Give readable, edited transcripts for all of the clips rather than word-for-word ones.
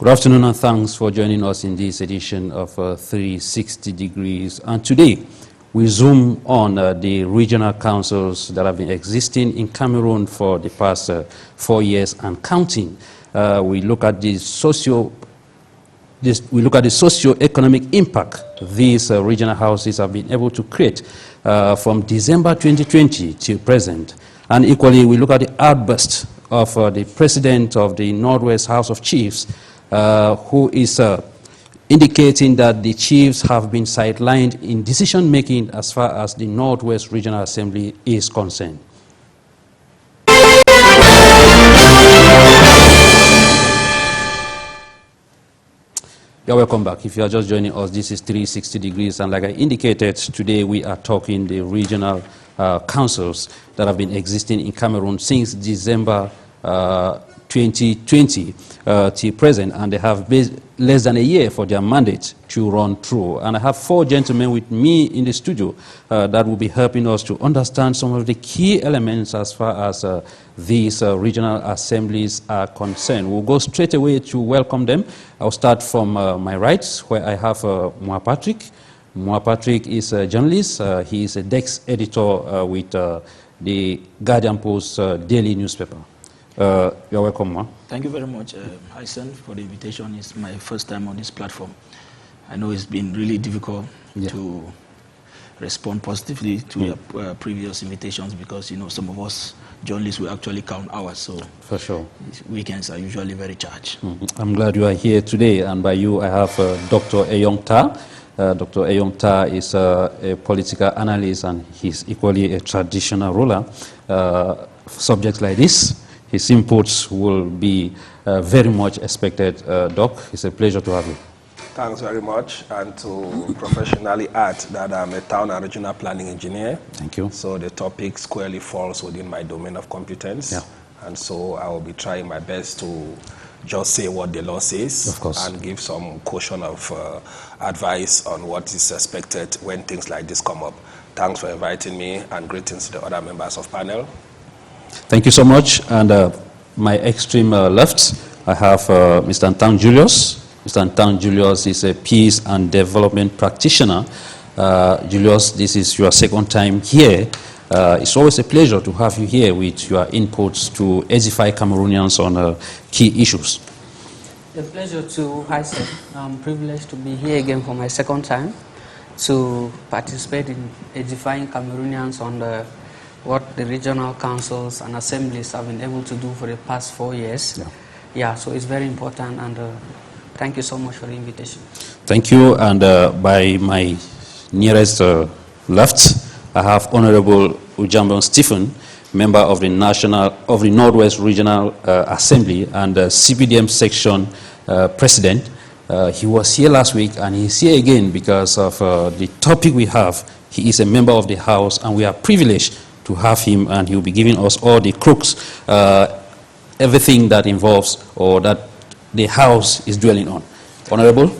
Good afternoon and thanks for joining us in this edition of 360 Degrees. And today we zoom on the regional councils that have been existing in Cameroon for the past 4 years and counting. We look at the socio-economic impact these regional houses have been able to create from December 2020 till present. And equally, we look at the outburst of the president of the Northwest House of Chiefs, who is indicating that the chiefs have been sidelined in decision-making as far as the Northwest Regional Assembly is concerned. You're welcome back. If you are just joining us, this is 360 Degrees, and like I indicated, today we are talking the regional councils that have been existing in Cameroon since December 2020 till present, and they have less than a year for their mandate to run through. And I have 4 gentlemen with me in the studio that will be helping us to understand some of the key elements as far as these regional assemblies are concerned. We'll go straight away to welcome them. I'll start from my right, where I have MUA Patrick. MUA Patrick is a journalist. He is a Desk editor with the Guardian Post daily newspaper. You're welcome, Ma. Thank you very much, Hyncenth, for the invitation. It's my first time on this platform. I know it's been really difficult to respond positively to your previous invitations because, you know, some of us journalists will actually count hours. So for sure, weekends are usually very charged. I'm glad you are here today. And by you, I have Dr. EYONG. Dr. EYONG is a political analyst, and he's equally a traditional ruler. Subjects like this, his inputs will be very much expected. Doc, it's a pleasure to have you. Thanks very much, and to professionally add that I'm a town and regional planning engineer. Thank you. So the topic squarely falls within my domain of competence. Yeah. And so I will be trying my best to just say what the law says, of course, and give some caution of advice on what is expected when things like this come up. Thanks for inviting me, and greetings to the other members of panel. Thank you so much. And my extreme left, I have Mr. NTANG Julius. Mr. NTANG Julius is a peace and development practitioner. Julius, this is your second time here. It's always a pleasure to have you here with your inputs to edify Cameroonians on key issues. A pleasure to Hyncenth. I'm privileged to be here again for my second time to participate in edifying Cameroonians on what the regional councils and assemblies have been able to do for the past 4 years. Yeah, so it's very important, and thank you so much for the invitation. Thank you. And by my nearest left, I have Honorable UJAMBENG Stephen, member of the Northwest Regional Assembly and CPDM section president. He was here last week, and he's here again because of the topic we have. He is a member of the House, and we are privileged to have him, and he'll be giving us all the crooks, everything that involves or that the House is dwelling on. Honorable,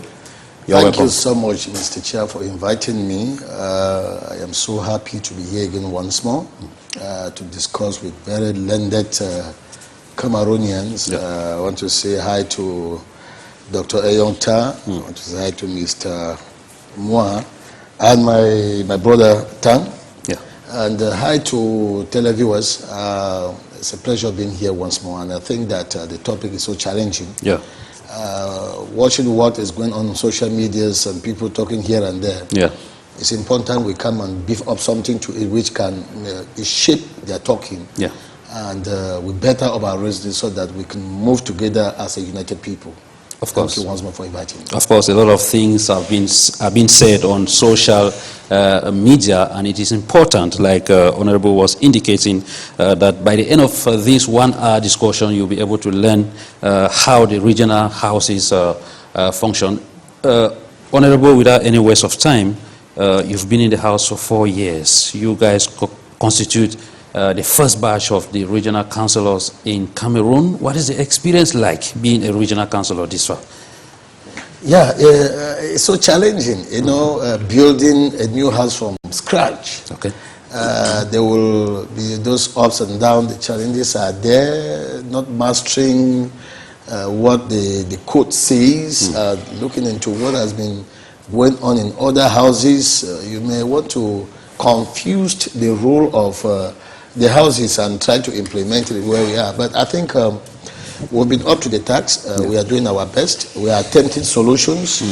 you're welcome. Thank you so much, Mr. Chia, for inviting me. I am so happy to be here again once more to discuss with very learned Cameroonians. I want to say hi to Dr. EYONG. I want to say hi to Mr. MUA and my brother Tang. And hi to televiewers. It's a pleasure being here once more, and I think that the topic is so challenging. Watching what is going on social medias and people talking here and there, it's important we come and beef up something to it which can shape their talking, and we better up our residents so that we can move together as a united people. Of course. Thank you once more for inviting me. Of course, a lot of things have been said on social media, and it is important, like Honorable was indicating, that by the end of this 1-hour discussion, you'll be able to learn how the regional houses function. Honorable, without any waste of time, you've been in the House for 4 years. You guys constitute the first batch of the regional councillors in Cameroon. What is the experience like being a regional councillor this far? Yeah, it's so challenging, you know, building a new house from scratch. Okay. There will be those ups and downs. The challenges are there, not mastering what the code says, looking into what has been going on in other houses. You may want to confuse the role of the houses and try to implement it where we are. But I think we've been up to the task. We are doing our best. We are attempting solutions.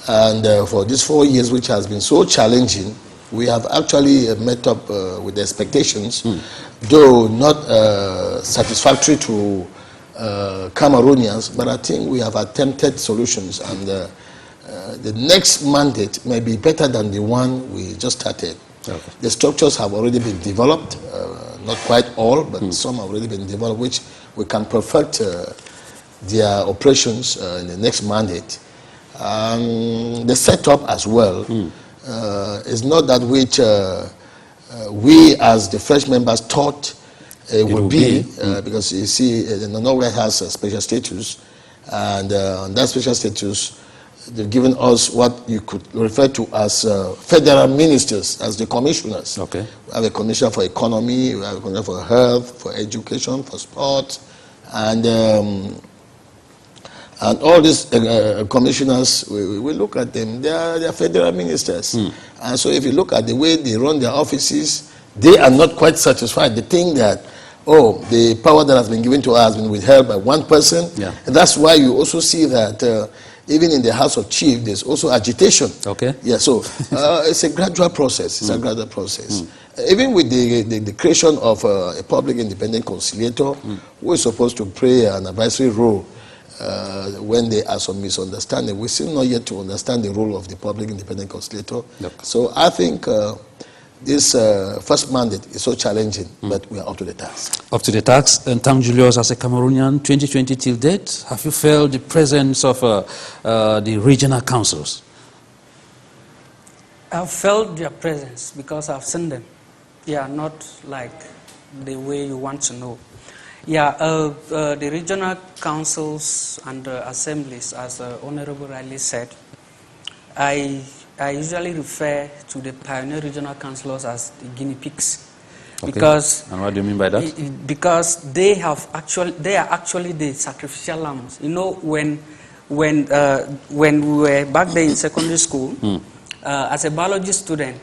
And for these 4 years, which has been so challenging, we have actually met up with the expectations, though not satisfactory to Cameroonians, but I think we have attempted solutions, and the next mandate may be better than the one we just started. Okay. The structures have already been developed, not quite all, but some have already been developed, which we can perfect their operations in the next mandate. The setup as well is not that which we as the fresh members thought it would be, because you see, Norway has a special status, and on that special status, they've given us what you could refer to as federal ministers, as the commissioners. Okay. We have a commissioner for economy, we have a commissioner for health, for education, for sport, and all these commissioners, we look at them, they are federal ministers. And so if you look at the way they run their offices, they are not quite satisfied. They think that, oh, the power that has been given to us has been withheld by one person. Yeah. And that's why you also see that even in the House of Chiefs, there's also agitation. Okay. Yeah, so it's a gradual process. It's a gradual process. Even with the creation of a public independent conciliator, who is supposed to play an advisory role when there are some misunderstanding, we still not yet to understand the role of the public independent conciliator. So I think this first mandate is so challenging, but we are up to the task. Up to the task. And NTANG Julius, as a Cameroonian, 2020 till date, have you felt the presence of the regional councils? I've felt their presence because I've seen them. Yeah, not like the way you want to know. Yeah, the regional councils and assemblies, as Honorable Riley said, I usually refer to the pioneer regional councillors as the guinea pigs. Okay. Because, and what do you mean by that? Because they are actually the sacrificial lambs. You know, when we were back there in secondary school, as a biology student,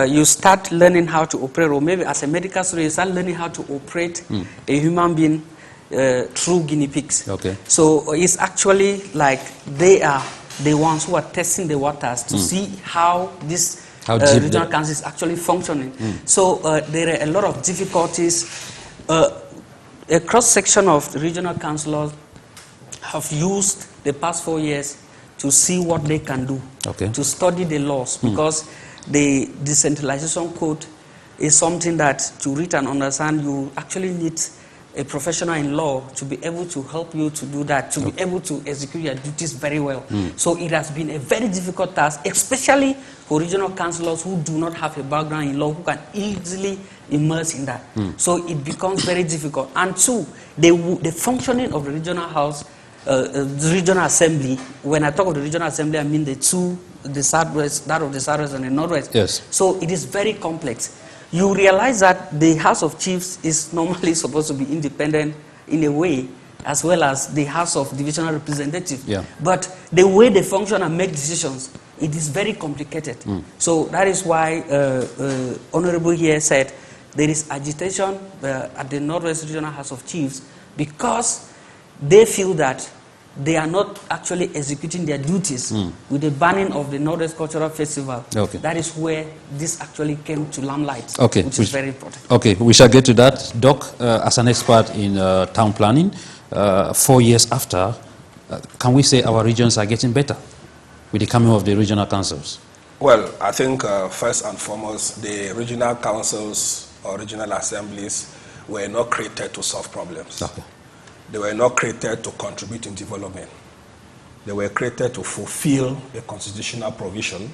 you start learning how to operate, or maybe as a medical student, you start learning how to operate a human being through guinea pigs. Okay. So it's actually like they are the ones who are testing the waters to see how this regional council is actually functioning. So there are a lot of difficulties. A cross-section of the regional councillors have used the past 4 years to see what they can do, to study the laws, because the decentralization code is something that to read and understand, you actually need a professional in law to be able to help you to do that, to be able to execute your duties very well. So it has been a very difficult task, especially for regional councillors who do not have a background in law, who can easily immerse in that. So it becomes very difficult. And two, the functioning of the regional house, the regional assembly, when I talk of the regional assembly, I mean the southwest, that of the southwest and the northwest. Yes. So it is very complex. You realize that the House of Chiefs is normally supposed to be independent in a way, as well as the House of Divisional Representatives. Yeah. But the way they function and make decisions, it is very complicated. So that is why Honorable here said there is agitation at the Northwest Regional House of Chiefs, because they feel that they are not actually executing their duties with the banning of the Northwest Cultural Festival. Okay. That is where this actually came to limelight, which is very important. Okay, we shall get to that. Doc, as an expert in town planning, 4 years after, can we say our regions are getting better with the coming of the regional councils? Well, I think first and foremost, the regional councils or regional assemblies were not created to solve problems. Okay. They were not created to contribute in development. They were created to fulfill a constitutional provision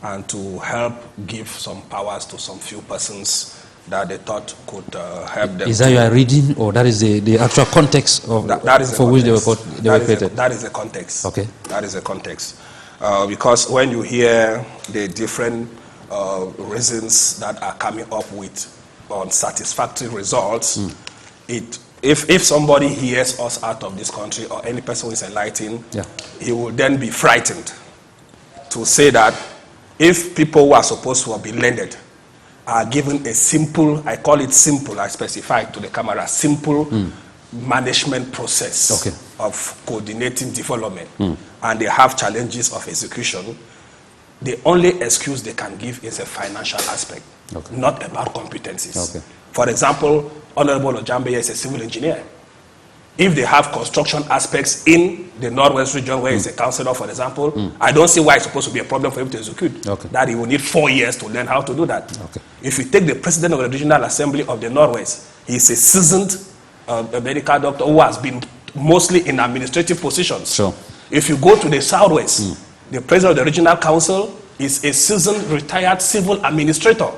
and to help give some powers to some few persons that they thought could help them. Is that your reading, or that is the actual context of that is for which they were created? That is the context. Okay. That is the context. Because when you hear the different reasons that are coming up with unsatisfactory results, it if somebody hears us out of this country or any person who is enlightened, he will then be frightened to say that if people who are supposed to have been learned are given a simple, I call it simple, I specify to the camera, simple management process of coordinating development, and they have challenges of execution, the only excuse they can give is a financial aspect, not about competencies. For example, Honorable Ojambe is a civil engineer. If they have construction aspects in the Northwest region where he's a councillor, for example, I don't see why it's supposed to be a problem for him to execute. That he will need 4 years to learn how to do that. If you take the president of the Regional Assembly of the Northwest, he's a seasoned medical doctor who has been mostly in administrative positions. If you go to the Southwest, the president of the Regional Council is a seasoned retired civil administrator,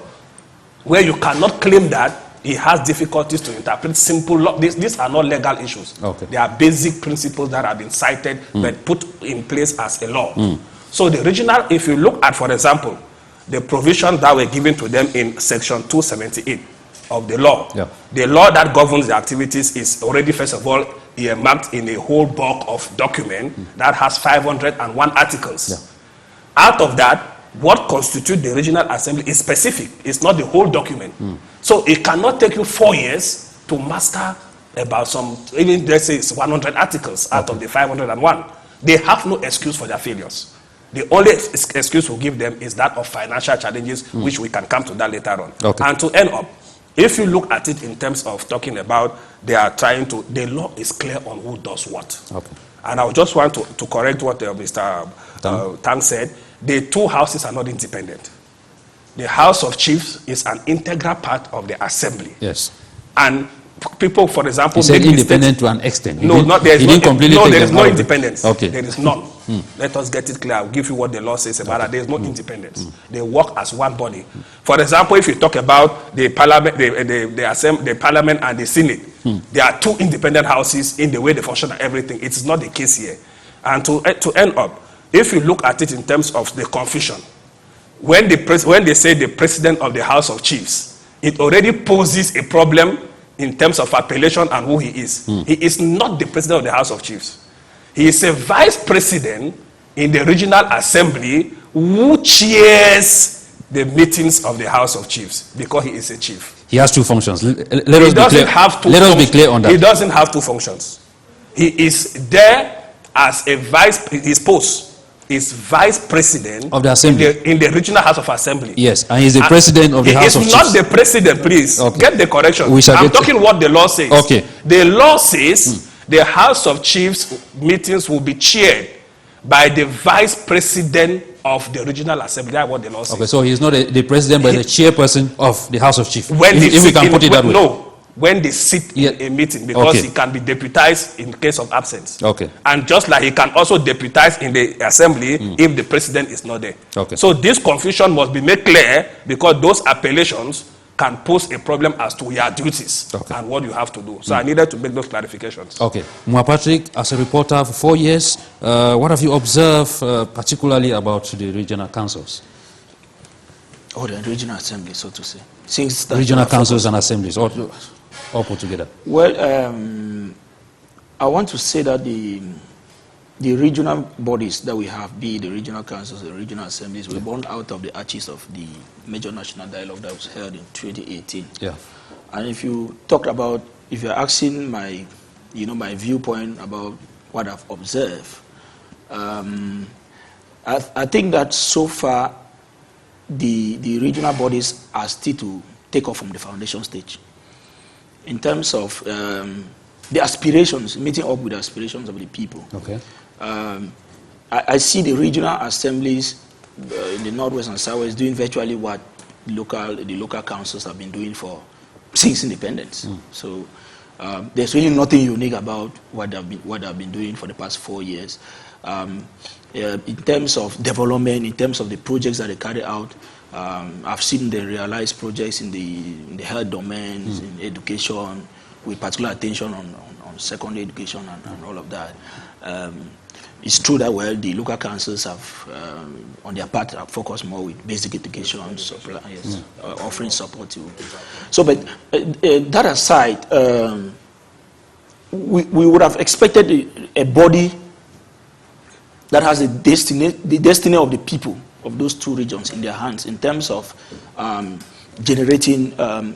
where you cannot claim that he has difficulties to interpret simple law. These are not legal issues. They are basic principles that have been cited but put in place as a law. So the regional, if you look at, for example, the provisions that were given to them in section 278 of the law, the law that governs the activities is already, first of all, earmarked in a whole bulk of document that has 501 articles. Out of that, what constitutes the regional assembly is specific. It's not the whole document. So it cannot take you 4 years to master about some, even let's say it's 100 articles out of the 501. They have no excuse for their failures. The only excuse we give them is that of financial challenges, which we can come to that later on. And to end up, if you look at it in terms of talking about they are trying to, the law is clear on who does what. And I just want to correct what Mr. Tang said. The two houses are not independent. The House of Chiefs is an integral part of the assembly. And people, for example, he said independent to an extent. No, there is no independence. There is none. Let us get it clear. I'll give you what the law says about that. There is no independence. They work as one body. For example, if you talk about the parliament, the parliament and the Senate, there are two independent houses in the way they function and everything. It is not the case here. And to end up, if you look at it in terms of the confusion, when they say the president of the House of Chiefs, it already poses a problem in terms of appellation and who he is. He is not the president of the House of Chiefs. He is a vice president in the regional assembly who chairs the meetings of the House of Chiefs because he is a chief. He has two functions. Let us be clear on that. He doesn't have two functions. He is there as a his post is vice president of the assembly in the regional House of Assembly. Yes, and he's the president of the House of Chiefs. He is not the president, please. Get the correction. I'm talking what the law says. The law says the House of Chiefs meetings will be chaired by the vice president of the regional assembly. That's what the law says. So he's not the president, but the chairperson of the House of Chiefs. If we can put it that way. No. When they sit in a meeting, because he can be deputized in case of absence. And just like he can also deputize in the assembly if the president is not there. So this confusion must be made clear because those appellations can pose a problem as to your duties and what you have to do. So I needed to make those clarifications. MUA Patrick, as a reporter for 4 years, what have you observed particularly about the regional councils? The regional assembly, so to say. Since regional councils and assemblies, all put together. Well, I want to say that the regional bodies that we have, be the regional councils, the regional assemblies, were born out of the arches of the major national dialogue that was held in 2018. And if you talk about, if you're asking my, my viewpoint about what I've observed, I think that so far the regional bodies are still to take off from the foundation stage. In terms of the aspirations, meeting up with the aspirations of the people. I see the regional assemblies in the Northwest and Southwest doing virtually what the local councils have been doing since independence. So there's really nothing unique about what they've been doing for the past 4 years. In terms of development, in terms of the projects that they carry out, I've seen the realized projects in the health domains, in education, with particular attention on secondary education and all of that. It's true that, well, the local councils have, on their part, have focused more with basic education, offering support to. So, but that aside, we would have expected a body that has the destiny of the people of those two regions in their hands in terms of generating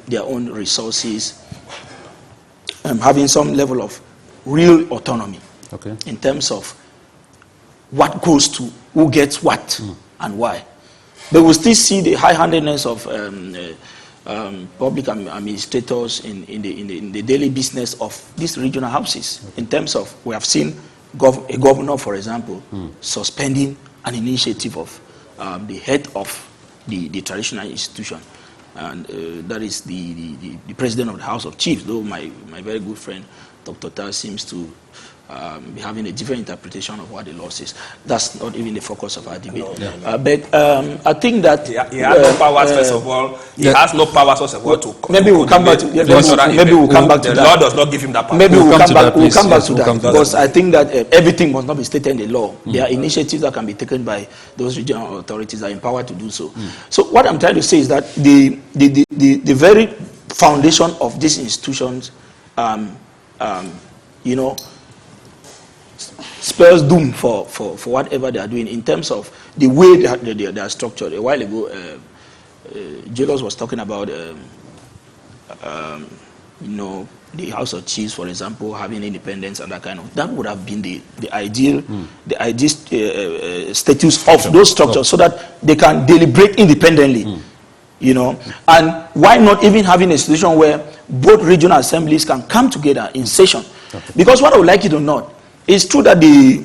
their own resources, having some level of real autonomy in terms of what goes to who gets what and why. They will still see the high-handedness of public administrators in the daily business of these regional houses. In terms of, we have seen a governor, for example, suspending an initiative of the head of the traditional institution, and that is the president of the House of Chiefs, though my very good friend, Dr. TARH, seems to be having a different interpretation of what the law says. That's not even the focus of our debate. But I think that he has no powers. First of all, he has no powers. First of all, to maybe we'll come back to maybe we'll come back to that. The law does not give him that power. Maybe we'll come back to that because I think that everything must not be stated in the law. There are initiatives that can be taken by those regional authorities that are empowered to do so. So what I'm trying to say is that the very foundation of these institutions, you know, spells doom for whatever they are doing in terms of the way they are structured. A while ago, JULIUS was talking about, you know, the House of Chiefs, for example, having independence and that kind of. That would have been the ideal, status of those structures, so that they can deliberate independently. You know, and why not even having a situation where both regional assemblies can come together in session? Because what I would like you to note, it's true that the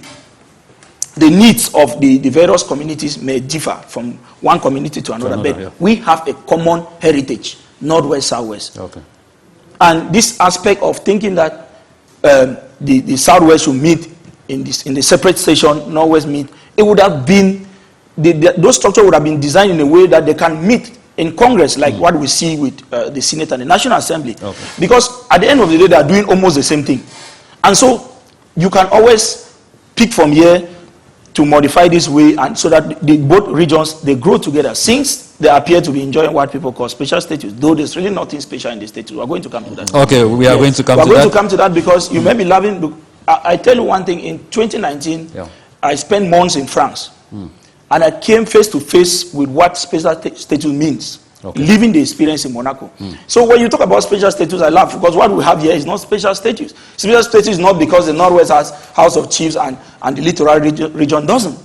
needs of the various communities may differ from one community to another, but we have a common heritage, Northwest, Southwest. And this aspect of thinking that the Southwest should meet in the separate session, Northwest meet, it would have been, those structures would have been designed in a way that they can meet in Congress, like what we see with the Senate and the National Assembly. Because at the end of the day, they are doing almost the same thing. And so you can always pick from here to modify this way, and so that both regions, they grow together, since they appear to be enjoying what people call special status, though there's really nothing special in the status. We're going to come to that. Okay, we are going to come to that. We're going to come to that because you may be laughing. I tell you one thing, in 2019, I spent months in France, and I came face to face with what special status means. Living the experience in Monaco. So when you talk about special status, I laugh because what we have here is not special status. Special status is not because the Northwest has House of Chiefs and the littoral region doesn't.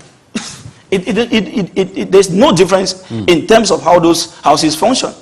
There's no difference in terms of how those houses function.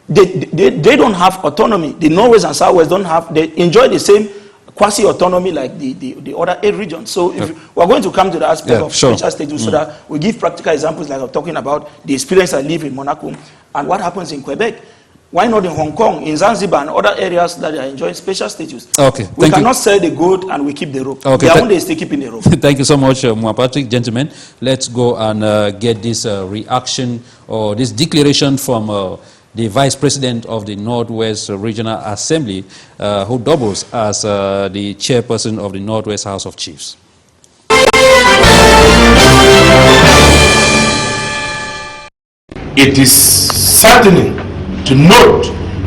They don't have autonomy. The Northwest and Southwest don't have, they enjoy the same quasi-autonomy like the other 8 regions. So if we're going to come to the aspect of special status, so that we give practical examples, like I'm talking about the experience I live in Monaco and what happens in Quebec. Why not in Hong Kong, in Zanzibar, and other areas that are enjoying special status? We cannot sell the goat and we keep the rope. Their own, they stay keeping the rope. Thank you so much, MUA Patrick. Gentlemen, let's go and get this reaction or this declaration from the Vice President of the Northwest Regional Assembly, who doubles as the Chairperson of the Northwest House of Chiefs. It is saddening to note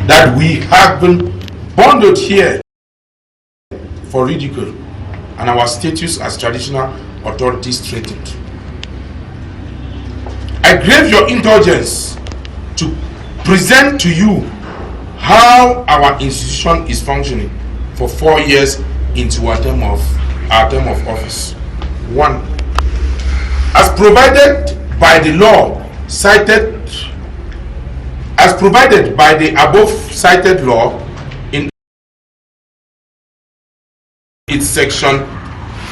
that we have been bundled here for ridicule and our status as traditional authorities threatened. I crave your indulgence to present to you how our institution is functioning for 4 years into our term of office. 1. As provided by the law cited, as provided by the above cited law in its section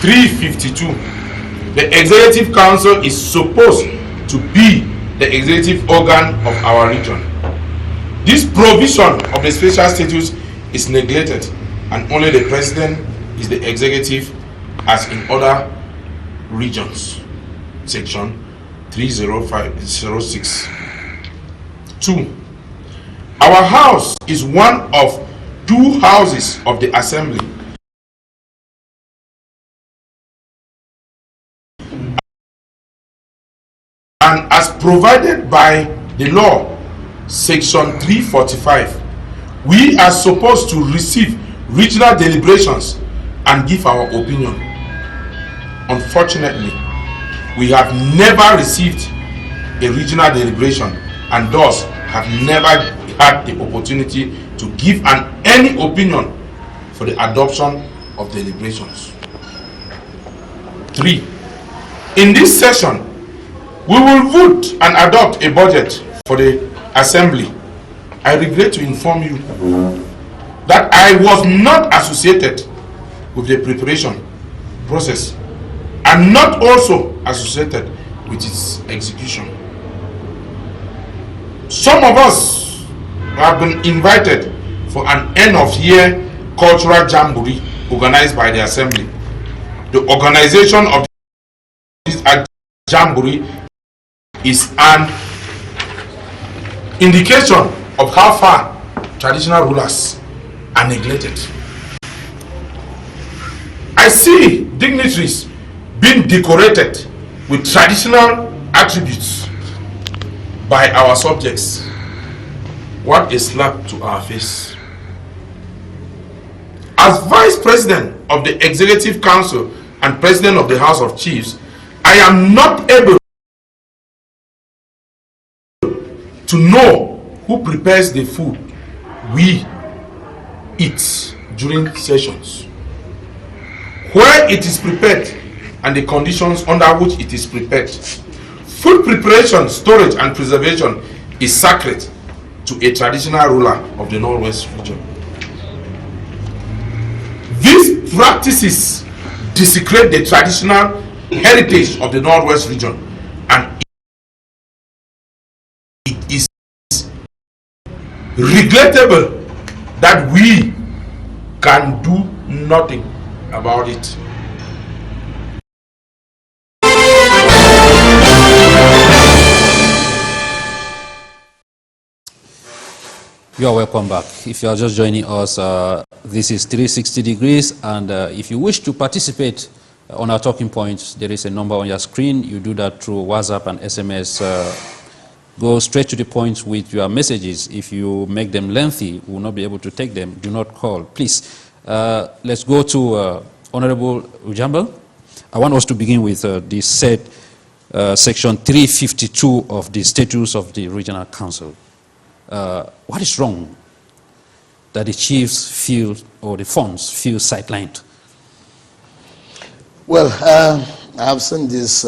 352, the Executive Council is supposed to be the executive organ of our region. This provision of the special status is neglected, and only the President is the executive as in other regions. Section 30506. 2. Our house is one of 2 houses of the Assembly. And as provided by the law, section 345, we are supposed to receive regional deliberations and give our opinion. Unfortunately, we have never received a regional deliberation and thus have never had the opportunity to give any opinion for the adoption of deliberations. 3. In this session, we will vote and adopt a budget for the Assembly. I regret to inform you that I was not associated with the preparation process and not also associated with its execution. Some of us have been invited for an end-of-year cultural jamboree organized by the Assembly. The organization of this jamboree is an indication of how far traditional rulers are neglected. I see dignitaries being decorated with traditional attributes by our subjects. What a slap to our face. As Vice President of the Executive Council and President of the House of Chiefs, I am not able to know who prepares the food we eat during sessions, where it is prepared, and the conditions under which it is prepared. Food preparation, storage, and preservation is sacred to a traditional ruler of the Northwest region. These practices desecrate the traditional heritage of the Northwest region, and it is regrettable that we can do nothing about it. You are welcome back. If you are just joining us, this is 360 degrees, and if you wish to participate on our talking points, there is a number on your screen. You do that through WhatsApp and SMS. Go straight to the point with your messages. If you make them lengthy, we will not be able to take them. Do not call, please. Let's go to Honorable UJAMBENG. I want us to begin with the said section 352 of the Statutes of the Regional Council. What is wrong that the chiefs feel, or the Fons feel sidelined? Well, I have seen this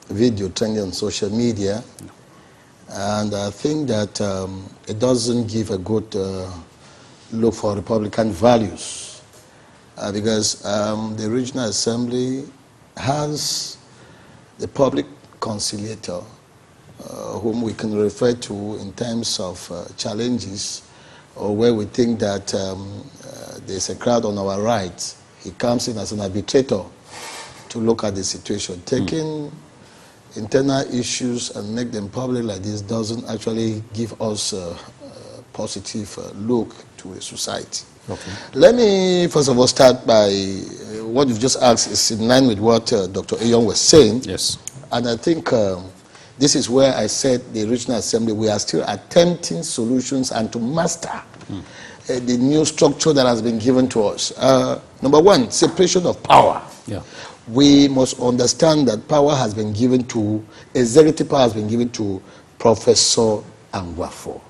video trending on social media, and I think that it doesn't give a good look for Republican values, because the Regional Assembly has the public conciliator, whom we can refer to in terms of challenges, or where we think that there's a crowd on our right. He comes in as an arbitrator to look at the situation. Taking internal issues and make them public like this doesn't actually give us a positive look to a society. Okay. Let me first of all start by what you've just asked is in line with what Dr. EYONG was saying. Yes. And I think this is where I said the Regional Assembly, we are still attempting solutions and to master the new structure that has been given to us. Number one, separation of power. Yeah. We must understand that power has been given to, executive power has been given to Professor Angwafo,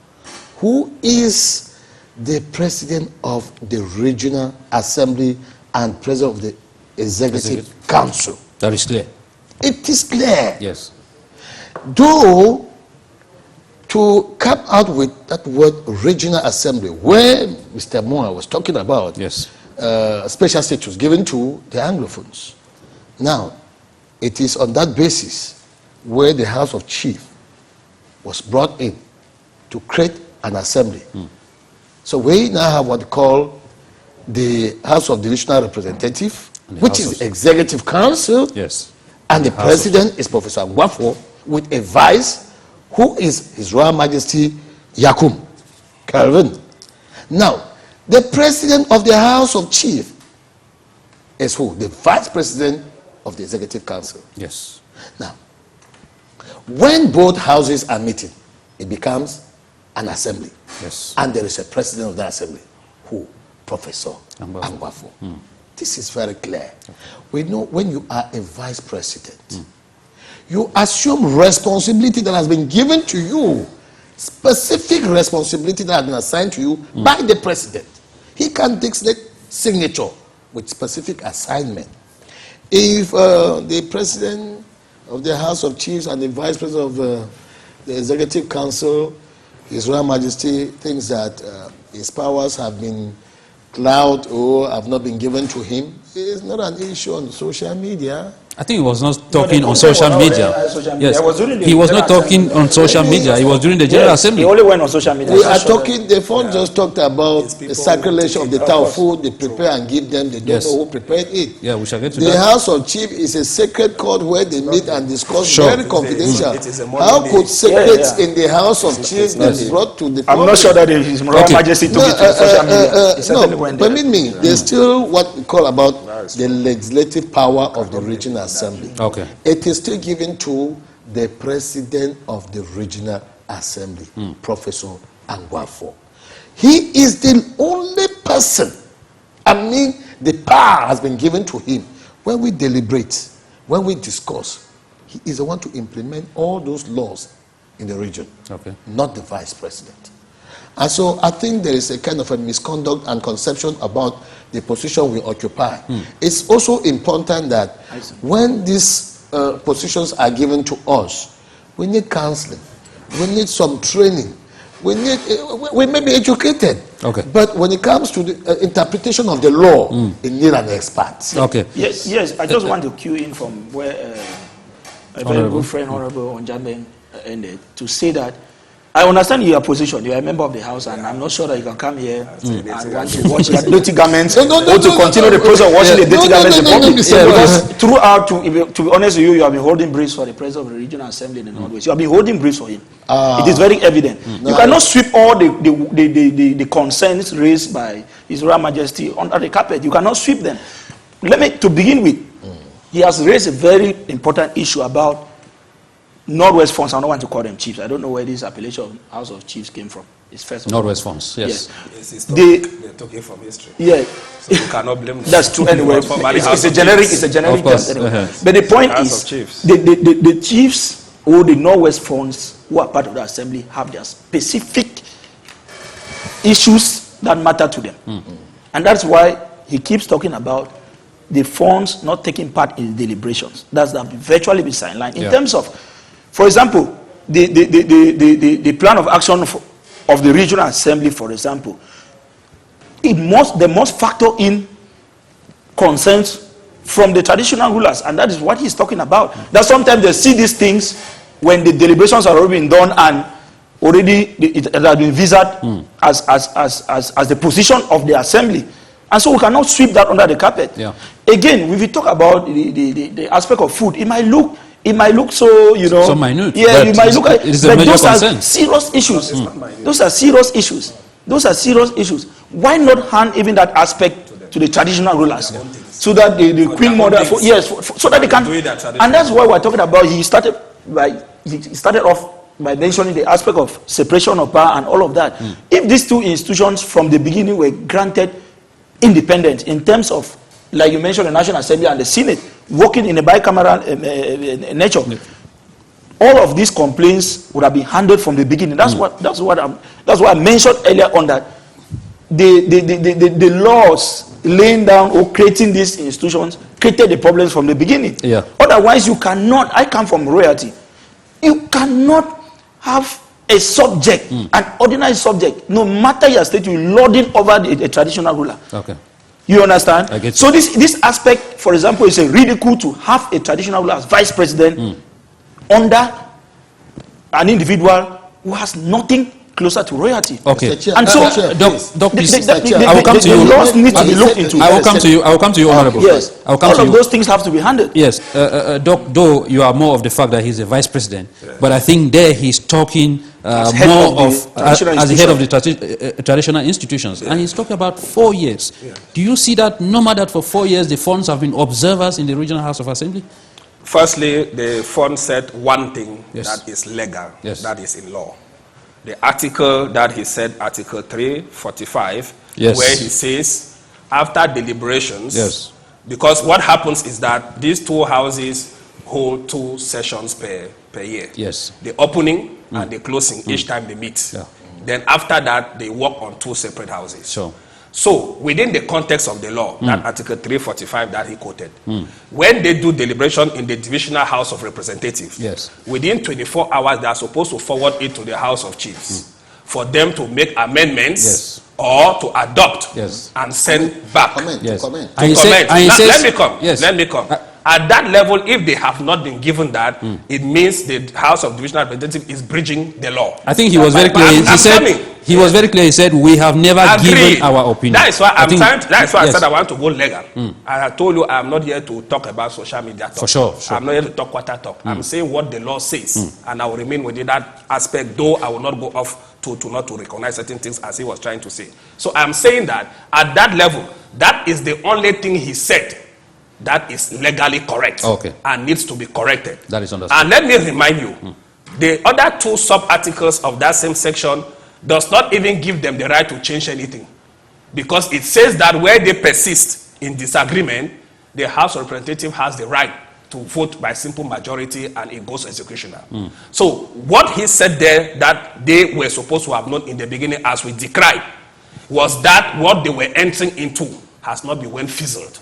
who is the President of the Regional Assembly and President of the Executive Council. That is clear. It is clear. Yes. Though, to come out with that word Regional Assembly, where Mr. MUA was talking about, yes, special status given to the Anglophones. Now, it is on that basis where the House of Chiefs was brought in to create an assembly. So we now have what we call the House of Divisional Representative, which is Executive Council. Yes. And the President is Professor Angwafo, with a vice who is His Royal Majesty Yakum Calvin. Now, the President of the House of Chiefs is who? The Vice President of the Executive Council. Yes. Now, when both houses are meeting, it becomes an assembly. Yes. And there is a President of that assembly, who? Professor Angwafo. This is very clear. We know when you are a vice president, you assume responsibility that has been given to you, specific responsibility that has been assigned to you by the president. He can dictate signature with specific assignment. If the president of the House of Chiefs and the vice president of the Executive Council, His Royal Majesty, thinks that his powers have been clouded or have not been given to him, it is not an issue on social media. I think he was not talking on social media. Yes, he was not talking on social media. He was during the General Assembly. He only went on social media. We are talking, the Fons just talked about the sacrilege of the TARH food they prepare and give them. They don't know who prepared it. Yeah, we shall get to the that. House of Chiefs is a sacred court where they meet and discuss very confidential. How could secrets in the House of Chiefs be brought to the public? I'm not sure that His Royal Majesty took it to social media. No, permit me. There's still what we call about the legislative power of the regional assembly. Okay. It is still given to the president of the regional assembly, Professor Angwafo. He is the only person, I mean, the power has been given to him. When we deliberate, when we discuss, he is the one to implement all those laws in the region, not the vice president. And so I think there is a kind of a misconduct and conception about the position we occupy. It's also important that when these positions are given to us, we need counseling, we need some training, we may be educated. But when it comes to the interpretation of the law, we need an expert. Yes, I just want to cue in from where a very good friend, Honorable UJAMBENG, ended, to say that I understand your position. You are a member of the House, and I'm not sure that you can come here and want to watch the dirty garments or to continue the process of watching the dirty garments in public. Because throughout, to be honest with you, you have been holding briefs for the President of the Regional Assembly in the Northwest. You have been holding briefs for him. It is very evident. You cannot sweep all the concerns raised by His Royal Majesty under the carpet. You cannot sweep them. To begin with, he has raised a very important issue about Northwest Fons. I don't want to call them chiefs. I don't know where this appellation of House of Chiefs came from. It's first Northwest Fons, yes. They took it from history. Yeah. So you cannot blame them. That's true anyway. It's a generic term anyway. But the point is, the chiefs or the Northwest Fons who are part of the assembly have their specific issues that matter to them. And that's why he keeps talking about the Fons not taking part in deliberations. That's virtually be sidelined. In terms of, for example, the plan of action of the regional assembly, for example, they must factor in concerns from the traditional rulers, and that is what he's talking about. That sometimes they see these things when the deliberations are already been done and already it has been vised as the position of the assembly, and so we cannot sweep that under the carpet. Again, if we talk about the aspect of food, it might look so, so minute. Yeah, it might look like, it is a major concern. Serious issues. Those are serious issues. Those are serious issues. Why not hand even that aspect to the traditional rulers, so that the Queen Mother, so that they can, and that's why we're talking about. He started off by mentioning the aspect of separation of power and all of that. If these two institutions from the beginning were granted independence in terms of, like you mentioned, the National Assembly and the Senate working in a bicameral nature, all of these complaints would have been handled from the beginning. That's what I mentioned earlier on, that the laws laying down or creating these institutions created the problems from the beginning. Otherwise, you cannot. I come from royalty. You cannot have a subject, an ordinary subject, no matter your state, you lording over the traditional ruler. You understand? So this aspect, for example, is a ridicule to have a traditional ruler as vice president under an individual who has nothing closer to royalty. And so I will come to you. The laws need to be looked into. I will come to you, Honorable. Yes. All of those things have to be handled. Yes. Doc, though you are more of the fact that he's a vice president, but I think there he's talking as the head of the traditional institutions, and he's talking about 4 years. Do you see that, no matter that for 4 years the Fons have been observers in the Regional House of Assembly? Firstly, the Fons said one thing that is legal, that is in law. The article that he said, Article 345, where he says after deliberations, Yes. because what happens is that these two houses hold 2 sessions per year. Yes. The opening and the closing each time they meet. Yeah. Then after that, they work on 2 separate houses. Sure. So within the context of the law, that Article 345 that he quoted, when they do deliberation in the Divisional House of Representatives, Yes. within 24 hours, they are supposed to forward it to the House of Chiefs for them to make amendments Yes. or to adopt Yes. and send back. Comment, Yes. to comment. And he Comment. said, and he Now, says, let me come. Yes. Let me come. At that level, if they have not been given that, it means the House of Divisional Representatives is breaching the law. I think he was very clear. He said, he was very clear. He said, we have never given our opinion. That is why I think- that's why yes. I said I want to go legal. And I told you I'm not here to talk about social media talk. For sure, sure. I'm not here to talk quarter talk. I'm saying what the law says, and I will remain within that aspect, though I will not go off to not to recognize certain things as he was trying to say. So I'm saying that at that level, that is the only thing he said that is legally correct. Okay. And needs to be corrected. That is understood. And let me remind you, the other 2 sub-articles of that same section does not even give them the right to change anything. Because it says that where they persist in disagreement, the House of Representatives has the right to vote by simple majority and it goes executioner. So what he said there that they were supposed to have known in the beginning, as we decried, was that what they were entering into has not been well fizzled,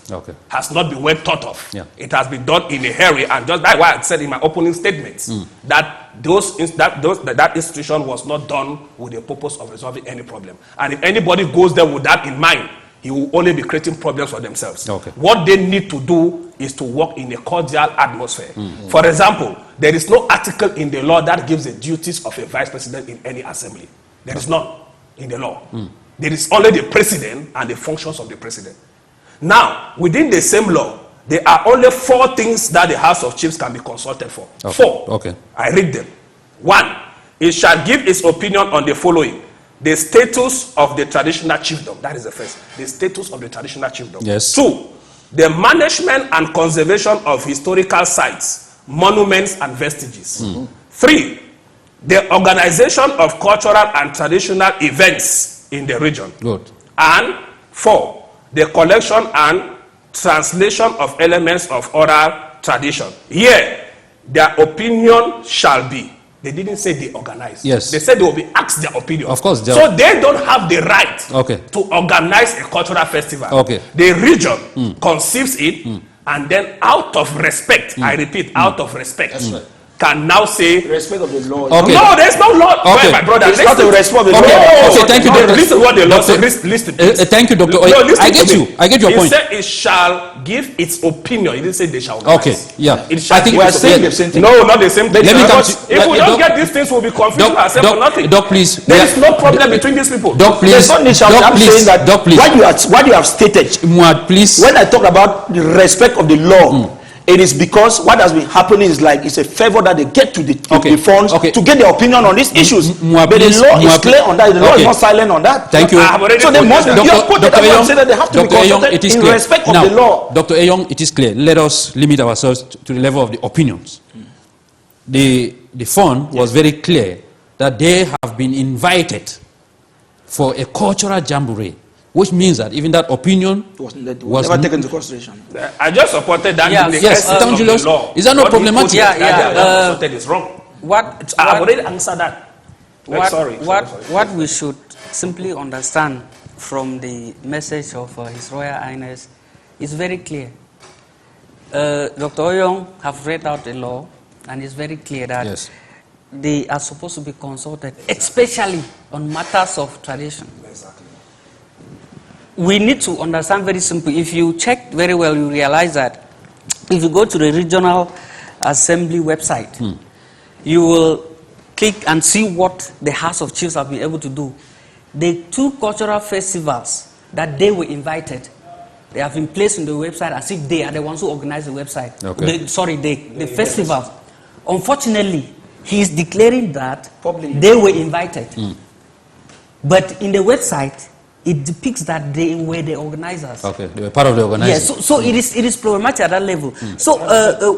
has not been well thought of. Yeah. It has been done in a hurry, and just that's why I said in my opening statements that that institution was not done with the purpose of resolving any problem. And if anybody goes there with that in mind, he will only be creating problems for themselves. Okay. What they need to do is to work in a cordial atmosphere. For example, there is no article in the law that gives the duties of a vice president in any assembly. There is none in the law. There is only the president and the functions of the president. Now, within the same law, there are only 4 things that the House of Chiefs can be consulted for. Okay. 4. Okay. I read them. 1, it shall give its opinion on the following: the status of the traditional chiefdom. That is the first. The status of the traditional chiefdom. Yes. 2, the management and conservation of historical sites, monuments, and vestiges. 3, the organization of cultural and traditional events in the region. Good. And 4, the collection and translation of elements of oral tradition. Here, their opinion shall be. They didn't say they organize. Yes. They said they will be asked their opinion. Of course. So they don't have the right Okay. to organize a cultural festival. Okay. The region conceives it, and then out of respect, I repeat, out of respect, can now say Respect of the law. Okay. no, there's no law. Okay. My brother, It's not a respect of the No, law. Okay, thank you, no, Doctor. Listen what the law Doctor, says. Listen, please. thank you, Doctor. No, listen I to get me. you. I get your It point. said it shall give its opinion. It didn't say they shall organize. Okay, yeah. It shall I think give we are its saying opinion. the same thing. No, not the same thing. Let me come Because to- if we Doc- don't get these things, we'll be confusing ourselves for nothing. Doc, please. There is no problem Doc- between these people. Doc, please. There's not initial. Doc, I'm please. saying that Doc, please. what you have stated, Muad, please. when I talk about the respect of the law, it is because what has been happening is like it's a favor that they get to the funds to get their opinion on these issues. Muad, But the please. law is Muad, clear on that. The law okay. is not silent on that. Thank you. I have already So they quoted must that. you have quoted that and said that they have to be Dr. Eyong, consulted it is in clear. respect Now, of the law. Dr. Eyong, it is clear. Let us limit ourselves to the level of the opinions. The fund was very clear that they have been invited for a cultural jamboree, which means that even that opinion was was never taken into consideration. I just supported that. Yeah, in the yes, essence of Julius, the law. is that not What he problematic? quoted, Yeah, that yeah, they have consulted is wrong. I've already answered that. Sorry. What we should simply understand from the message of His Royal Highness is very clear. Dr. Oyong have read out the law, and it's very clear that Yes. they are supposed to be consulted, especially on matters of tradition. Exactly. We need to understand very simple. If you check very well, you realize that if you go to the Regional Assembly website, you will click and see what the House of Chiefs have been able to do. The 2 cultural festivals that they were invited, they have been placed on the website as if they are the ones who organize the website. Okay. The festivals. Unfortunately, he is declaring that Publicly. they were invited. But in the website, it depicts that they were the organizers. Okay, they were part of the organization. Yes, so it is problematic at that level. So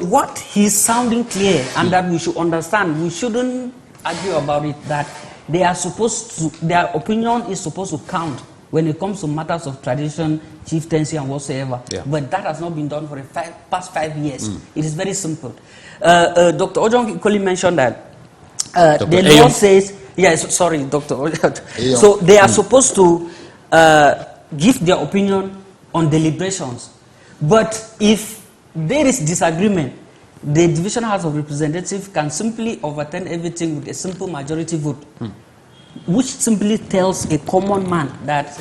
what he's sounding clear, and that we should understand, we shouldn't argue about it, that they are supposed to, their opinion is supposed to count when it comes to matters of tradition, chieftaincy, and whatsoever. Yeah. But that has not been done for the past 5 years. It is very simple. Dr. Ojong equally mentioned that the law says, yes, sorry, Dr. Ojong. So they are supposed to give their opinion on deliberations. But if there is disagreement, the Divisional House of Representatives can simply overturn everything with a simple majority vote, which simply tells a common man that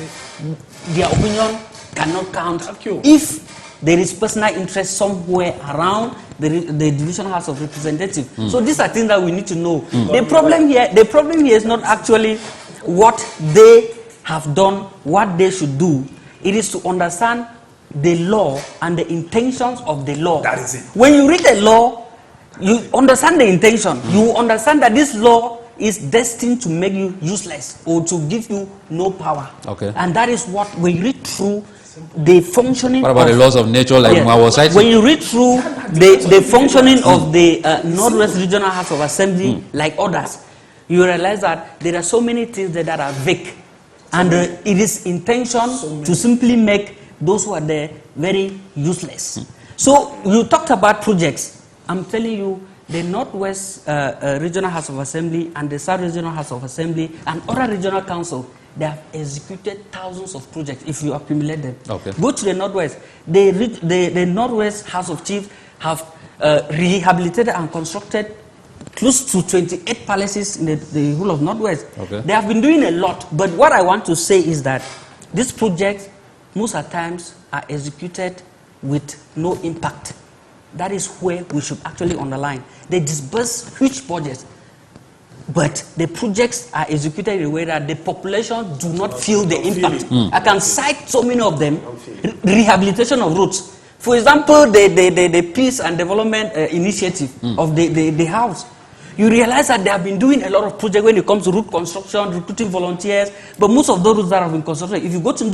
their opinion cannot count if there is personal interest somewhere around the Divisional House of Representatives. So these are things that we need to know. The problem here is not actually what they have done, what they should do. It is to understand the law and the intentions of the law. That is it. When you read a law, you understand the intention. You understand that this law is destined to make you useless or to give you no power. Okay. And that is what, when you read through the functioning What about the laws of nature, like MUA was citing? when you read through the functioning of the Northwest Regional House of Assembly, like others, you realize that there are so many things that are vague. And it is intention to simply make those who are there very useless. So you talked about projects. I'm telling you, the Northwest Regional House of Assembly and the South Regional House of Assembly and other regional council, they have executed thousands of projects if you accumulate them. Okay. Go to the Northwest. The Northwest House of Chiefs have rehabilitated and constructed close to 28 palaces in the whole of Northwest. Okay. They have been doing a lot. But what I want to say is that these projects, most of the times, are executed with no impact. That is where we should actually underline. They disburse huge budgets, but the projects are executed in a way that the population do not feel the impact. I can cite so many of them. Rehabilitation of roads. For example, the Peace and Development Initiative of the House. You realize that they have been doing a lot of projects when it comes to road construction, recruiting volunteers, but most of those roads that have been constructed, if you go to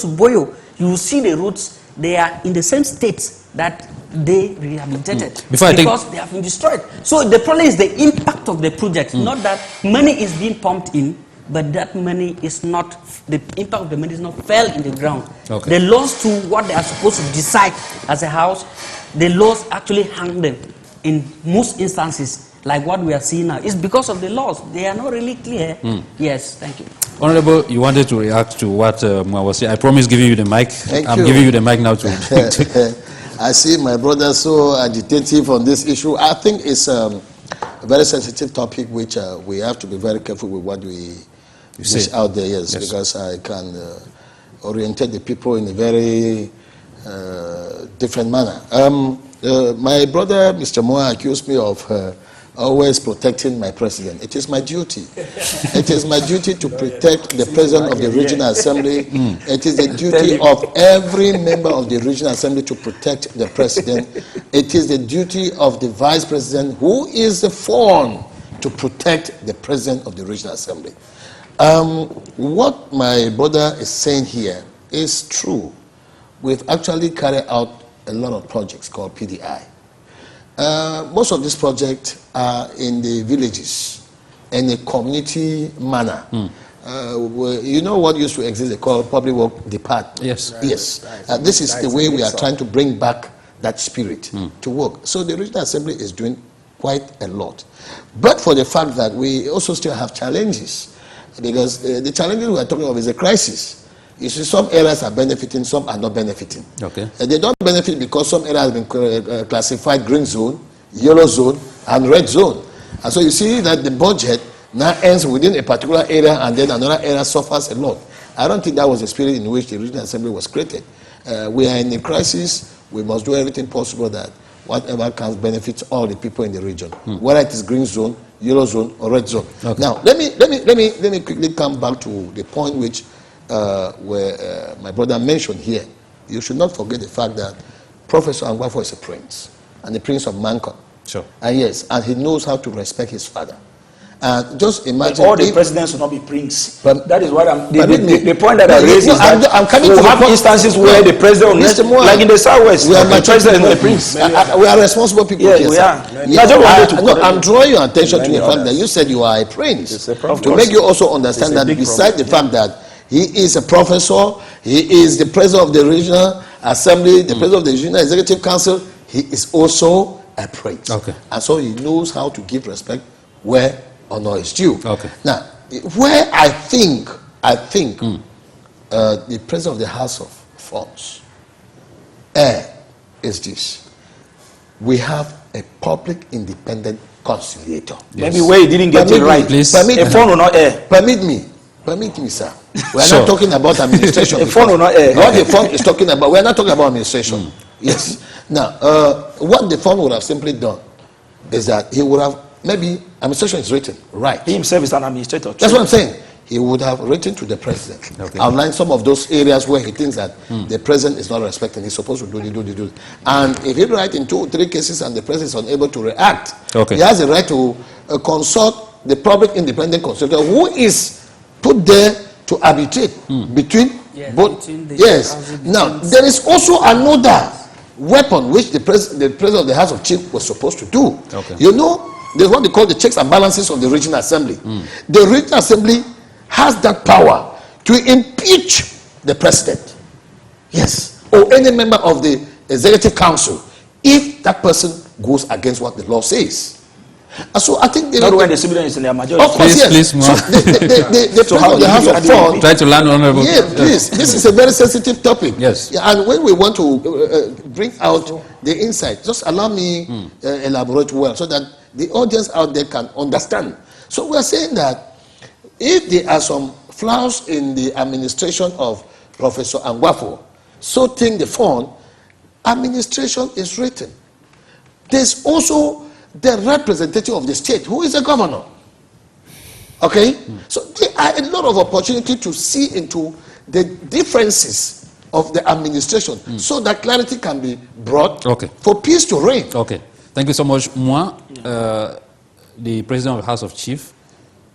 Boyo, you will see the roads, they are in the same state that they rehabilitated because they have been destroyed. So the problem is the impact of the project, not that money is being pumped in, but that money is not, the impact of the money is not fell in the ground. Okay. The laws to what they are supposed to decide as a house, the laws actually hang them in most instances, like what we are seeing now. It's because of the laws. They are not really clear. Yes, thank you. Honorable, you wanted to react to what MUA was saying. I promise giving you the mic. I'm giving you the mic now to I see my brother so agitative on this issue. I think it's a very sensitive topic which we have to be very careful with what we say out there, yes, because I can orientate the people in a very different manner. My brother, Mr. MUA, accused me of always protecting my president. It is my duty. It is my duty to protect the president of the Regional Assembly. It is the duty of every member of the Regional Assembly to protect the president. It is the duty of the vice president, who is the Fons, to protect the president of the Regional Assembly. What my brother is saying here is true. We've actually carried out a lot of projects called PDI. Most of these projects are in the villages in a community manner. You know what used to exist, they call public work department. Yes. Yes. This is the way we are trying to bring back that spirit to work. So the Regional Assembly is doing quite a lot. But for the fact that we also still have challenges, because the challenges we are talking of is a crisis. You see, some areas are benefiting, some are not benefiting. Okay. They don't benefit because some areas have been classified green zone, yellow zone, and red zone. And so you see that the budget now ends within a particular area and then another area suffers a lot. I don't think that was the spirit in which the Regional Assembly was created. We are in a crisis. We must do everything possible that whatever can benefit all the people in the region, whether it is green zone, yellow zone, or red zone. Okay. Now, let me quickly come back to the point which my brother mentioned here. You should not forget the fact that Professor Angwafo is a prince, and the prince of Mancon. Sure. And yes, and he knows how to respect his father. Just imagine. But all the presidents will not be prince. But that is what I'm. The point that I raised is that I'm coming to have instances where the president, like in the Southwest, we are the president and the prince. We are responsible people. Yes, we are. I'm drawing your attention to the fact that you said you are a prince. To make you also understand that besides the fact that He is a professor. He is the president of the regional assembly, the president of the regional executive council. He is also a prince. Okay. And so he knows how to give respect where honor is due. Okay. Now, where I think the president of the House of Fons is this: we have a public independent conciliator. Yes. Maybe where he didn't get it right. Please. A phone will not air. Permit me, sir. We are Sure. not talking about administration. A phone will not air. What the phone is talking about, we are not talking about administration. Yes. Now, what the phone would have simply done is that he would have, maybe administration is written, right? He himself is an administrator. That's what I'm saying. He would have written to the president, outline some of those areas where he thinks that the president is not respecting. He's supposed to do. And if he write in 2 or 3 cases and the president is unable to react, he has a right to consult the public independent consultant who is put there to arbitrate between both. Yes. Now, there is also another weapon which the president of the House of Chiefs was supposed to do. You know, there's what they call the checks and balances of the regional assembly. The regional assembly has that power to impeach the president, yes, or any member of the executive council if that person goes against what the law says. And so I think not when the CPDM is in their majority. Of course, yes. So the president of the House of Fons, try to learn honorable. Yeah, please. This is a very sensitive topic. Yes. Yeah, and when we want to bring out the insight, just allow me elaborate well so that the audience out there can understand. So we are saying that if there are some flaws in the administration of Professor Angwafo, so think the phone, administration is written. There's also the representative of the state, who is a governor. Okay? So there are a lot of opportunity to see into the differences of the administration so that clarity can be brought for peace to reign. Okay. Thank you so much. MUA, the president of the House of Chiefs,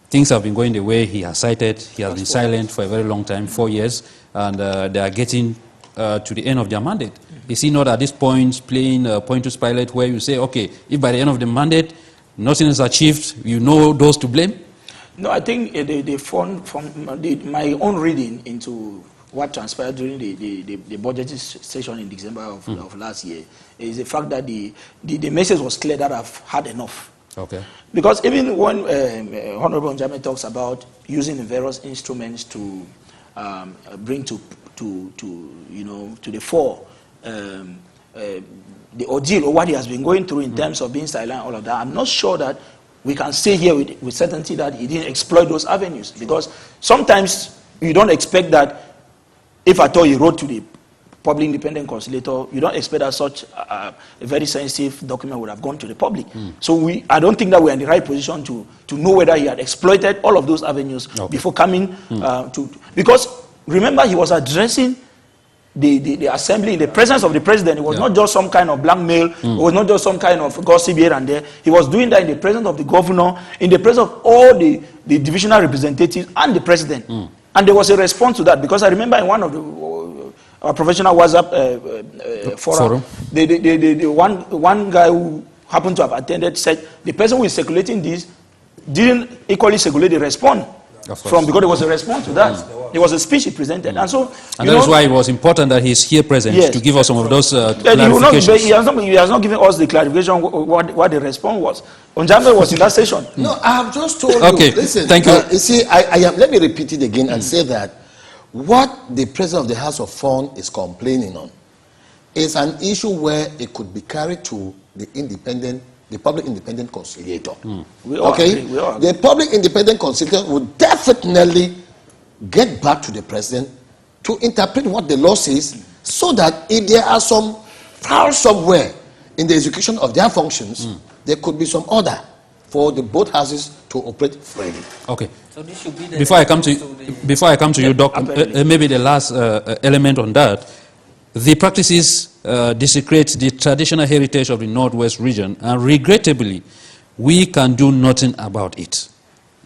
things have been going the way he has cited. He has been silent for a very long time, 4 years, and they are getting to the end of their mandate. Is he not at this point playing point-to pilot where you say, okay, if by the end of the mandate nothing is achieved, you know those to blame? No, I think my own reading into what transpired during the budget session in December of last year is the fact that the message was clear that I've had enough. Okay. Because even when Honorable Njame talks about using the various instruments to bring to the fore the ordeal or what he has been going through in terms of being silent, all of that, I'm not sure that we can say here with certainty that he didn't exploit those avenues, because sometimes you don't expect that if at all he wrote to the public independent conciliator, you don't expect that such a very sensitive document would have gone to the public. So I don't think that we're in the right position to know whether he had exploited all of those avenues before coming because remember, he was addressing the assembly in the presence of the president. It was not just some kind of blackmail, it was not just some kind of gossip here and there. He was doing that in the presence of the governor, in the presence of all the divisional representatives and the president. And there was a response to that, because I remember in one of our professional WhatsApp forum, the one guy who happened to have attended said the person who is circulating this didn't equally circulate the response because there was a response to that. There was a speech he presented, and so and that is why it was important that he's here present to give us some of those clarifications. He has not given us the clarification what the response was. Onjambe was in that session. No, I have just told you. Listen, thank you. You see, let me repeat it again and say that what the president of the House of Fons is complaining on is an issue where it could be carried to the public independent conciliator. The public independent conciliator would definitely get back to the president to interpret what the law says, so that if there are some fouls somewhere in the execution of their functions, there could be some order for the both houses to operate freely. Okay. So this should be before I come to you, Doc, maybe the last element on that, the practices desecrate the traditional heritage of the Northwest region, and regrettably, we can do nothing about it.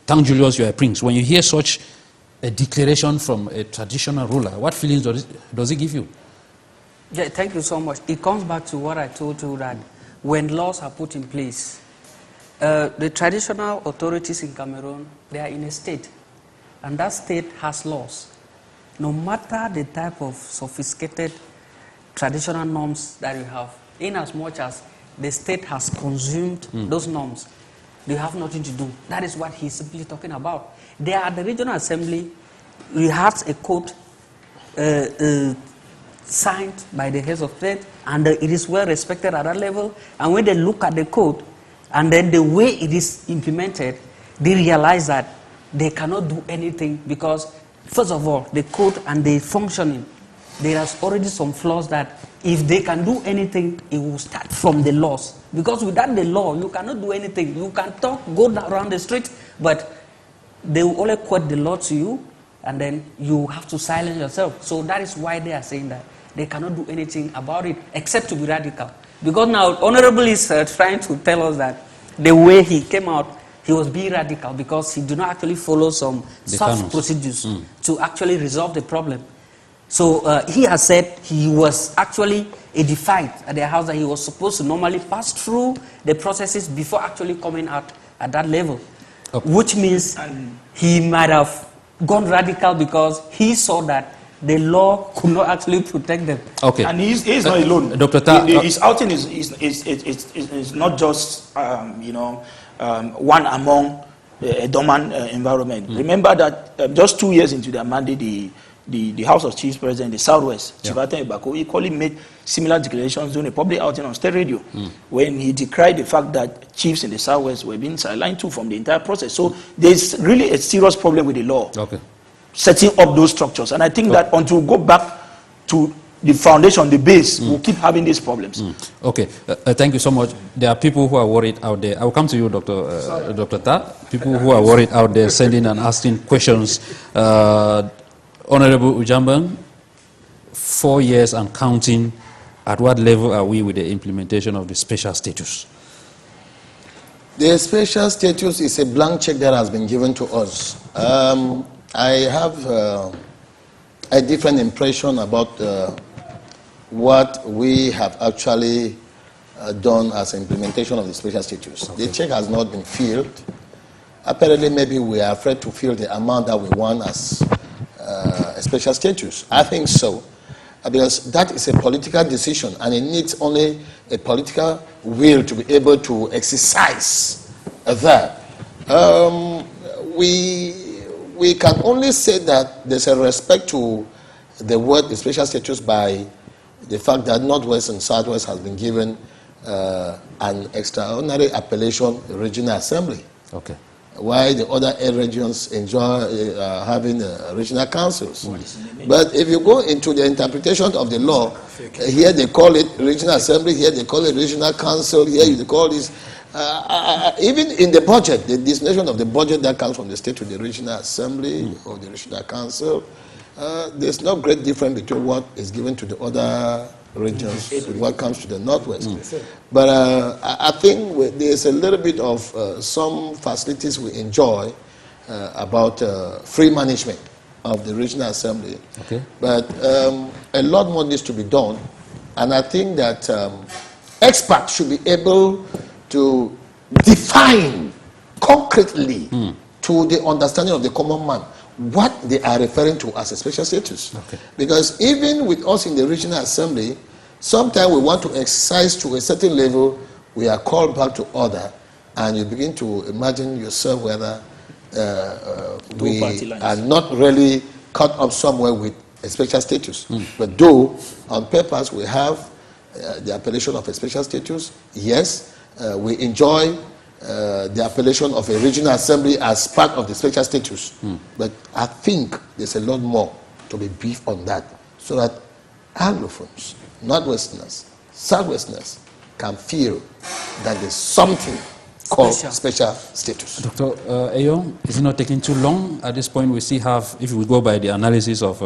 Thank Julius, you are a prince. When you hear such a declaration from a traditional ruler, what feelings does it give you? Yeah, thank you so much. It comes back to what I told you, that when laws are put in place, the traditional authorities in Cameroon, they are in a state, and that state has laws. no matter the type of sophisticated traditional norms that you have, in as much as the state has consumed those norms, they have nothing to do. That is what he's simply talking about. There at the regional assembly, we have a code signed by the heads of state, and it is well respected at that level. And when they look at the code, and then the way it is implemented, they realize that they cannot do anything because, first of all, the code and the functioning, there is already some flaws that if they can do anything, it will start from the laws. Because without the law, you cannot do anything. You can talk, go around the street, but they will only quote the law to you, and then you have to silence yourself. So that is why they are saying that they cannot do anything about it except to be radical. Because now, Honorable is trying to tell us that the way he came out, he was being radical because he did not actually follow some soft procedures to actually resolve the problem. So he has said he was actually edified at the house that he was supposed to normally pass through the processes before actually coming out at that level. Okay. Which means he might have gone radical because he saw that the law could not actually protect them. Okay. And he's not alone. Dr. TARH, his outing is not just, one among a dormant environment. Remember that just 2 years into their mandate, the House of Chiefs President, the Southwest, Chibaten Ibako, equally made similar declarations during a public outing on state radio when he decried the fact that chiefs in the Southwest were being sidelined too from the entire process. So there's really a serious problem with the law setting up those structures. And I think that until we go back to the foundation, the base, we'll keep having these problems. Okay, thank you so much. There are people who are worried out there. I will come to you, Dr. TARH. People who are worried out there sending and asking questions. Honorable UJAMBENG, 4 years and counting, at what level are we with the implementation of the special status? The special status is a blank check that has been given to us. I have a different impression about what we have actually done as implementation of the special status. The check has not been filled. Apparently, maybe we are afraid to fill the amount that we want as a special status. I think so, because that is a political decision, and it needs only a political will to be able to exercise that. We can only say that there's a respect to the word the special status by the fact that Northwest and Southwest has been given an extraordinary appellation regional assembly. Okay. While the other 8 regions enjoy having regional councils. But if you go into the interpretation of the law, here they call it regional assembly, here they call it regional council, here they call this. Even in the budget, the designation of the budget that comes from the state to the regional assembly or the regional council, there's no great difference between what is given to the other regions with what comes to the Northwest. But I think there's a little bit of some facilities we enjoy about free management of the regional assembly. Okay. But a lot more needs to be done. And I think that experts should be able to define concretely to the understanding of the common man what they are referring to as a special status. Okay. Because even with us in the regional assembly, sometimes we want to exercise to a certain level, we are called back to order, and you begin to imagine yourself whether we are not really caught up somewhere with a special status. But though on papers we have the appellation of a special status, yes, we enjoy the appellation of a regional assembly as part of the special status. But I think there's a lot more to be briefed on that, so that Anglophones, Northwesterners, Southwesterners can feel that there's something called special status. Dr. EYONG, is it not taking too long? At this point, we still have, if we go by the analysis of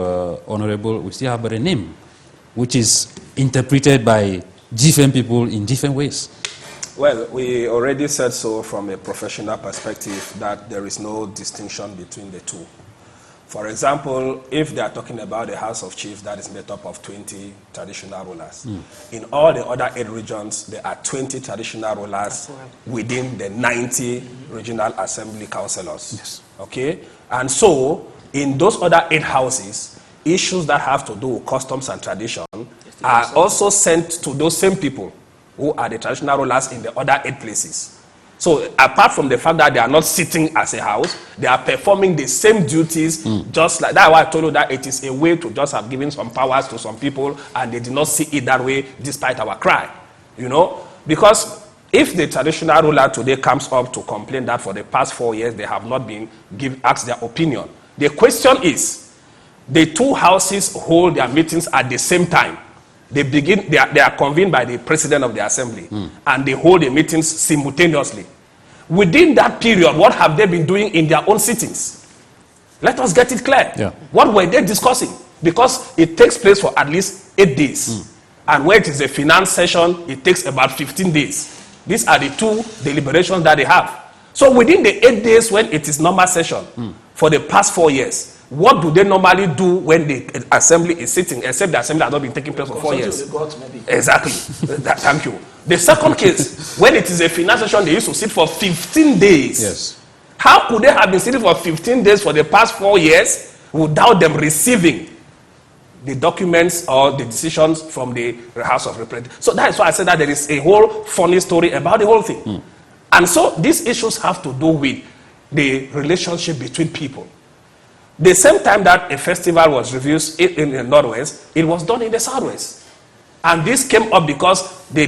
Honorable, we still have a name, which is interpreted by different people in different ways. Well, we already said so from a professional perspective that there is no distinction between the two. For example, if they are talking about the House of Chiefs that is made up of 20 traditional rulers, in all the other 8 regions, there are 20 traditional rulers within the 90 regional assembly councillors. Yes. Okay? And so, in those other 8 houses, issues that have to do with customs and tradition are also sent to those same people who are the traditional rulers in the other 8 places. So apart from the fact that they are not sitting as a house, they are performing the same duties, just like that's why I told you that it is a way to just have given some powers to some people, and they did not see it that way despite our cry. You know, because if the traditional ruler today comes up to complain that for the past 4 years they have not been asked their opinion, the question is, the 2 houses hold their meetings at the same time. They are convened by the president of the assembly, and they hold the meetings simultaneously. Within that period, what have they been doing in their own sittings? Let us get it clear. Yeah. What were they discussing? Because it takes place for at least 8 days. And when it is a finance session, it takes about 15 days. These are the 2 deliberations that they have. So within the 8 days when it is normal session, for the past 4 years, what do they normally do when the assembly is sitting, except the assembly has not been taking place for 4 years? Exactly. Thank you. The second case, when it is a finance session, they used to sit for 15 days. Yes. How could they have been sitting for 15 days for the past 4 years without them receiving the documents or the decisions from the House of Representatives? So that is why I said that there is a whole funny story about the whole thing. And so these issues have to do with the relationship between people. The same time that a festival was reviewed in the Northwest, it was done in the Southwest. And this came up because the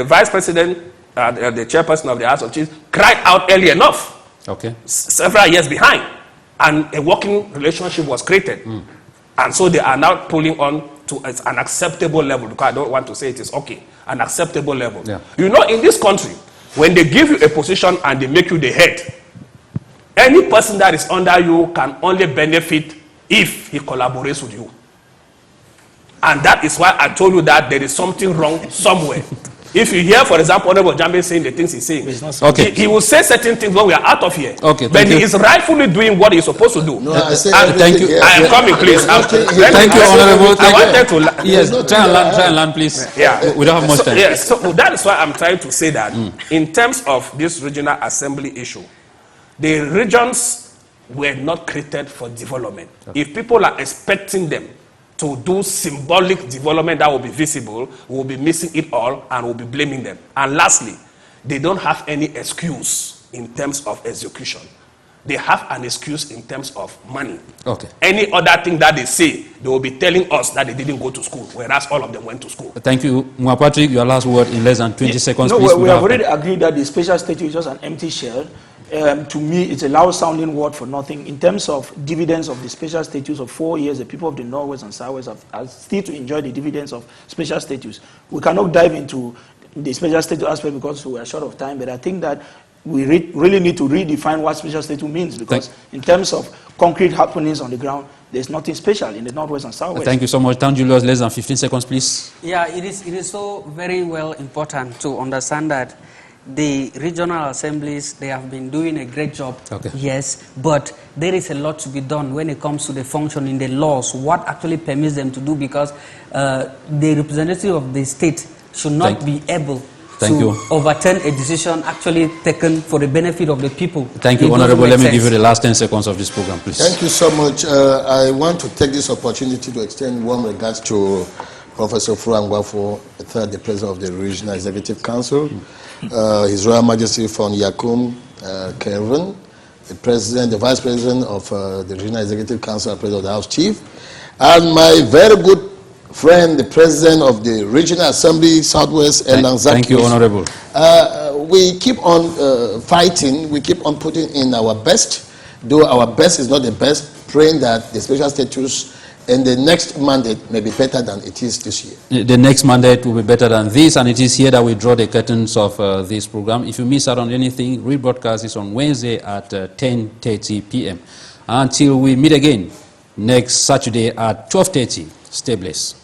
vice president, the chairperson of the House of Chiefs, cried out early enough, several years behind, and a working relationship was created. And so they are now pulling on to an acceptable level, because I don't want to say it is okay, an acceptable level. Yeah. You know, in this country, when they give you a position and they make you the head, any person that is under you can only benefit if he collaborates with you. And that is why I told you that there is something wrong somewhere. If you hear, for example, Honorable Jambe saying the things he's saying, he will say certain things when we are out of here. But he is rightfully doing what he's supposed to do. No, I say thank you. I am coming, please. Thank you, Honorable. I wanted to... Yes, try and land, please. Yeah. We don't have much time. Yes, so that is why I'm trying to say that in terms of this regional assembly issue, the regions were not created for development. If people are expecting them to do symbolic development that will be visible, we will be missing it all and we'll be blaming them. And lastly, they don't have any excuse in terms of execution. They have an excuse in terms of money. Any other thing that they say, they will be telling us that they didn't go to school, whereas all of them went to school. Thank you. MUA Patrick, your last word in less than 20 seconds. No, please. We have already agreed that the special statute is just an empty shell. To me, it's a loud-sounding word for nothing. In terms of dividends of the special status of 4 years, the people of the Northwest and Southwest are still to enjoy the dividends of special status. We cannot dive into the special status aspect because we are short of time, but I think that we really need to redefine what special status means, because in terms of concrete happenings on the ground, there's nothing special in the Northwest and Southwest. Thank you so much. Thank Julius. Less than 15 seconds, please. Yeah, it is so very well important to understand that the regional assemblies, they have been doing a great job, yes, but there is a lot to be done when it comes to the function in the laws, what actually permits them to do, because the representative of the state should not be able to overturn a decision actually taken for the benefit of the people. Thank you, Honorable. Let me give you the last 10 seconds of this program, please. Thank you so much. I want to take this opportunity to extend warm regards to Professor Fuangwafo, the President of the Regional Executive Council, His Royal Majesty Fons Yakum Kevin, the Vice President of the Regional Executive Council and President of the House Chief, and my very good friend, the President of the Regional Assembly Southwest, NTANG. Thank you, Honorable. We keep on fighting, we keep on putting in our best, though our best is not the best, praying that the special status and the next mandate may be better than it is this year. The next mandate will be better than this, and it is here that we draw the curtains of this program. If you miss out on anything, rebroadcast is on Wednesday at 10:30 p.m. Until we meet again next Saturday at 12:30, stay blessed.